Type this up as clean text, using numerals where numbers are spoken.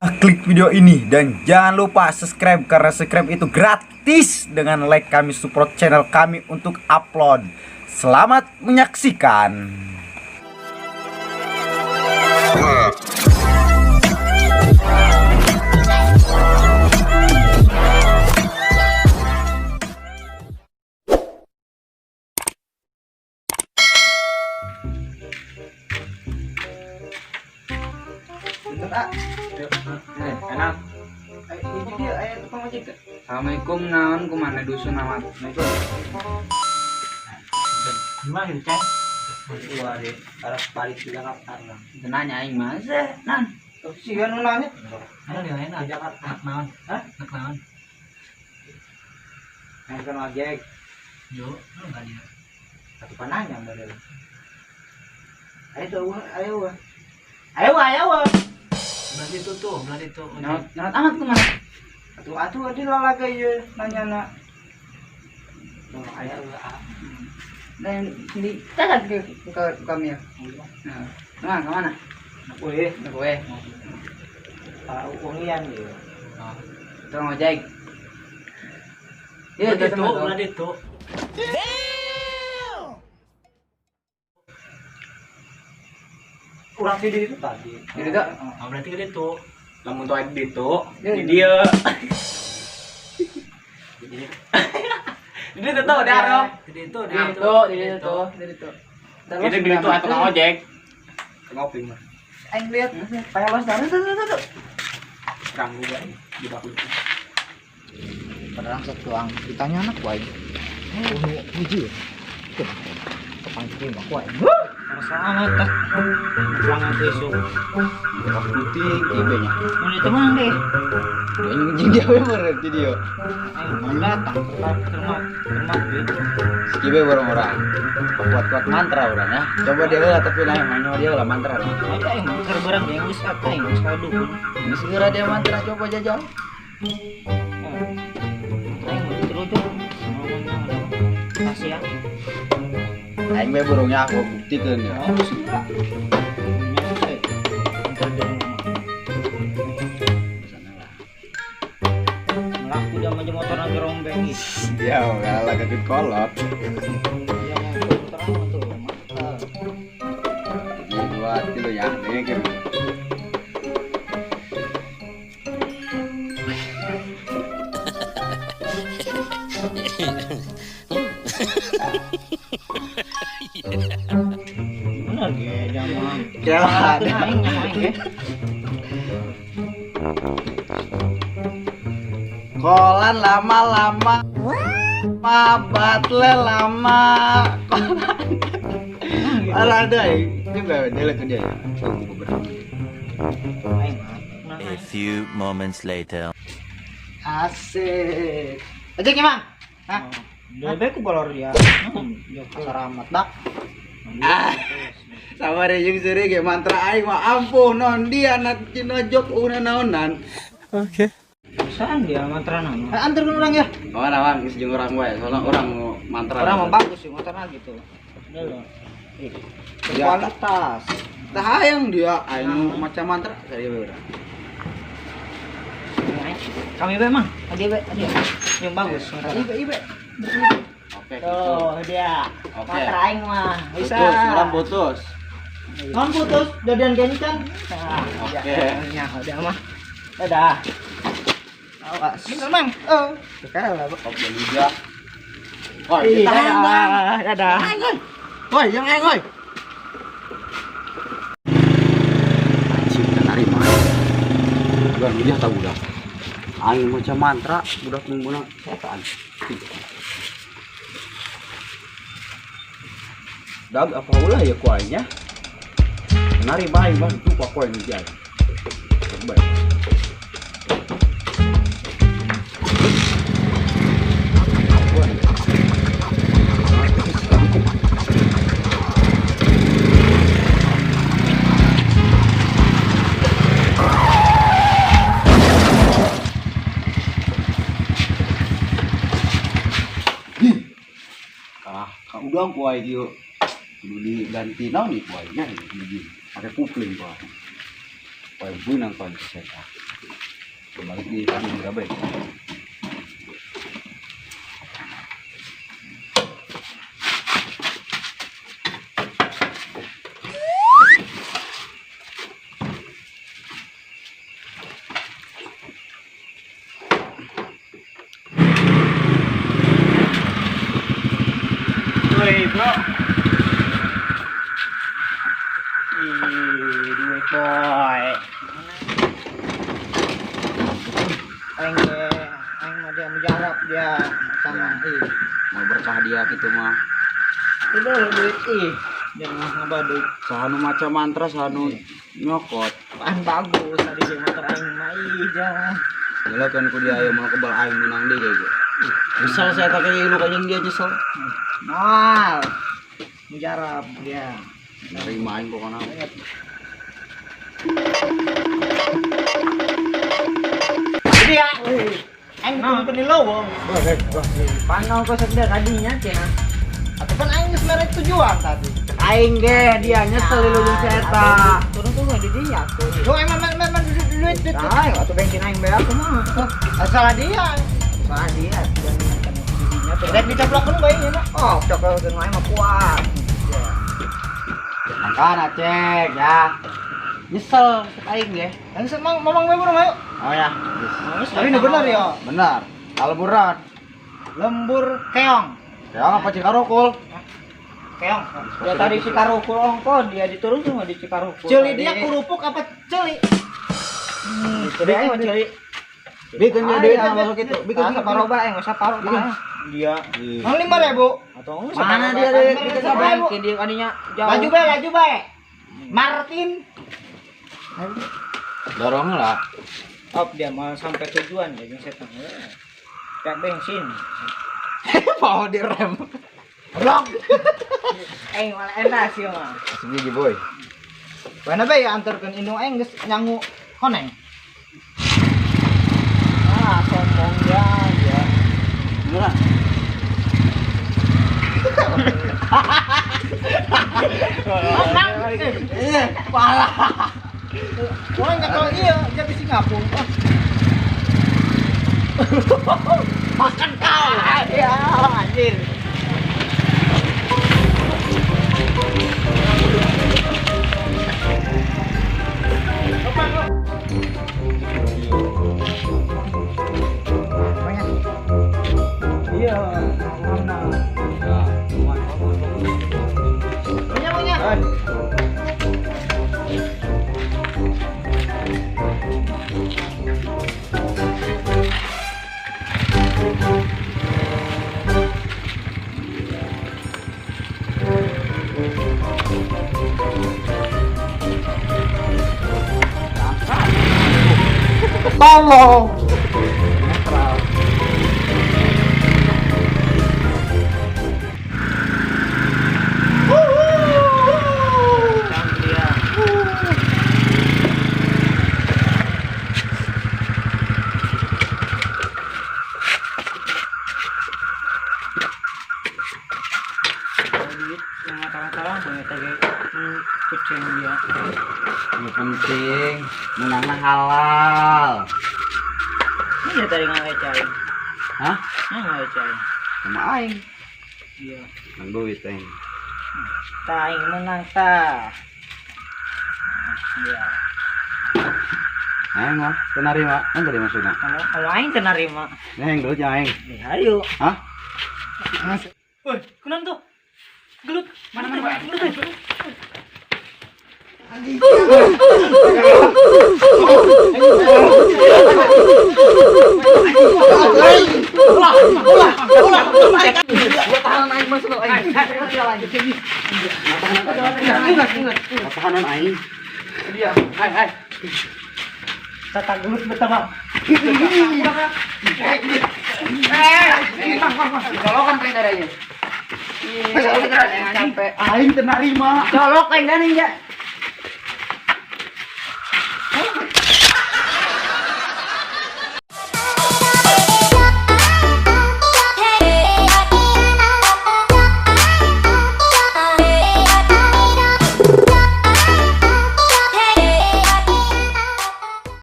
Klik video ini dan jangan lupa subscribe karena subscribe itu gratis. Dengan like kami support channel kami untuk upload. Selamat menyaksikan. Enak. Ini dia ayat tukang ojek. Assalamualaikum, naon kumana dusun amat. Gimana sih, Ceng? Wah, deh. Arah balik ke Jakarta. Nanya aing mah nan. Si kan nanya. Ada di lain Di Jakarta. anak naon? Hah? Anak naon? Yang kan ojek. Yo, lu enggak dia. Satu pananya model. Ayo. Ayo. Berarti itu tuh, berarti itu. Naon amat kumana? Atuh di lalaga ieu nanya na. Oh, ayo. Dan di takat ke kami ya. Nah, kemana? Weh, Kowe. uangian dia. Tukang ojek. Iya, Berarti itu, teman. berarti itu. Kurang video itu tadi. Jadi tuh. Oh, berarti kan itu. Lamun tuh di itu, Di dia. Ini tuh di arep. Jadi itu, Di itu. Itu di itu tukang ojek. Ngopi mah. Aing lihat, payah los tuh. Kurang juga di baku. Padahal setuang ditanya anak wae. Hiji. Kepancing mah wae. Rasa amat tak. Pulang besok. Baku putih kibenya. Ini teman deh. Anjing dia we berarti dia. Ayo, datang ke rumah gue. Kibe orang-orang. Kuat-kuat mantra orang ya. Coba dia lah tapi nah mainnya dia lah mantra. Ayo, muter barang yang geus apa yang geus ka dukun. Ini segera dia mantra coba jajal. Ayo, terujuk. Kasih ya. Aing we burungnya aku buktikeun ya. Melaku dia maju motor nanti rombeng nih. Ya, kalah ke kolot. Dia mau terang tuh. Mantap. Jadi buat kilo ya, nih kan. Bener ge jangan. Ya, ada. Aing ge. Kolan lama-lama. Mabatle lama. Ada juga dia lagi dia ya. Aing. A few moments later. Asik. Ojek Mang. Hah? Bebek ku bolor ya. Ya kasar amat dak. Sama rejeng sore ge mantra aing mah ampun non dia anak cinojok una naonan. Saan dia mantranan? Antar orang ya. Mana bang, isi jeung urang wae, soalnya urang mau mantra. Orang mah bagus sih motornya gitu. Udah loh. Kualitas. Tah hayang dia aing macam mantra dari urang. Kami be Mang. Ade be, ade. Yang bagus. Ibe. Oke. Tuh dia. Oke. Motor aing mah. Bisa. Putus, urang putus. Non putus, dadian gencan. Nah, Oke. ya udah mah. Dadah. Awas. Bener Mang. Sekarang lah, Oke juga. Woi, Ih, tahan bang. dadah. Woi, yang aing woi. Anjing tarik mah. Bukan dia tahu udah. Aing macam mantra udah mengguna setan. Dag apa ulah ya kuahnya? Nari baik bang itu kok ini dia. Baik. Udah kuai dia kudu diganti naon nih kuainya ini ada kupling kuai bunang kon seta. Balik di kami gabe. Woi bro. Duit boy. Aing mah dia mujarab dia sama Mau berkah dia gitu mah. itu duit dia mah ngabadut. Sahanu maca mantra sahanu nyokot. Pan bagus tadi dia motor aing mah dia. Gila kan ku dia aya mau kebal aing menang deui kayak gitu. Misal saya tak kayak lu kayang dia nyesel. Mal. Mujarab dia. Nerima aing pokona. Dia. Aing kudu penilawang. Panau ko sa dia kadinya cenah. Atau kan aing geus mere tujuan tadi. Aing ge dia nyesel di lulus eta. Turun di dia tuh. Yo emang duit. Nah, waktu bensin aing beak mah. Salah dia. Salah dia. Dan dicaplokkeun bae nya. Oh, cokokeun wae mah kuat. Makana cek ya. Nyesel aing ge. Kan mamang bae mah. Oh ya. Tapi ini benar ya. Benar. Kalburan. Lembur keong. Ya apa Cikarukul? Keong. Ya tadi Cikarukul ongko dia diturun cuma di Cikarukul. Celi dia kurupuk apa celi? Dia mah celi. Bikin dia duit masuk itu. Bikin saparoba saparoba. Dia. Mang 5.000. Atau mana dia bikin apa? Dia kadinya jauh. Laju bae. Martin. Dorong lah. Oh, dia mau sampai tujuan ya jeung setan. Kayak bensin. Mau direm. Blok. Malah enak sih mah. Segigi boy. Mana bae antarkeun indung aing geus nyangu koneng. Sombong ya. Murah. Pala. Orang enggak tahu iya, dia di Singapura. Makan kau. Ya, anjir. Iya, mana? Punya. Tolong. Yang penting menangnya halal. Ini tadi ngawecain. Hah? Ngawecain. Sama aing. Iya. Nang duit aing. Taing menang ta. Iya. Aing mah tenarima. Kan tadi maksudnya. Kalau aing teu narima. Aing dulu jangan aing. Ayo. Hah? Woi, kunaon tuh? Gelut. Mana gelut. Tahanan aing. Dia. Hai. Tata gelut betapa. Colokan kayak dadanya. Sampai Aing teu narima. colok kayak dadanya.